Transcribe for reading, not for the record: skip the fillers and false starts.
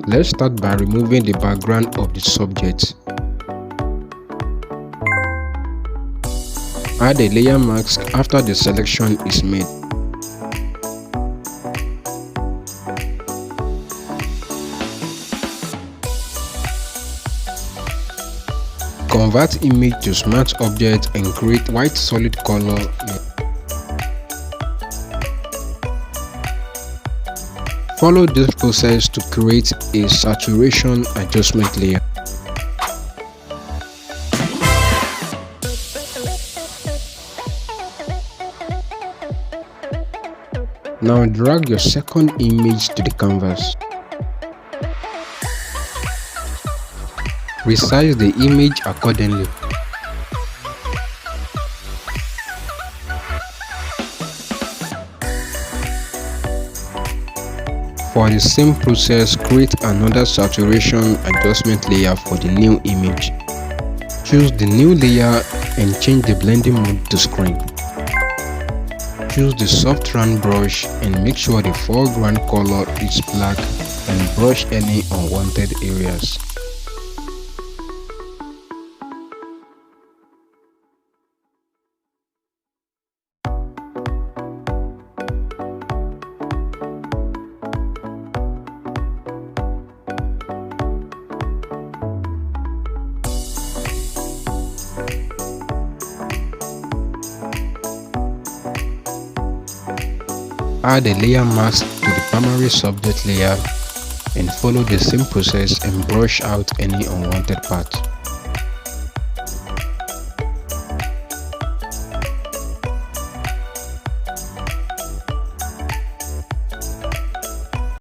Let's start by removing the background of the subject. Add a layer mask after the selection is made. Convert image to smart object and create white solid color. Follow this process to create a saturation adjustment layer. Now drag your second image to the canvas. Resize the image accordingly. For the same process, create another saturation adjustment layer for the new image. Choose the new layer and change the blending mode to screen. Choose the soft round brush and make sure the foreground color is black and brush any unwanted areas. Add a layer mask to the primary subject layer and follow the same process and brush out any unwanted part.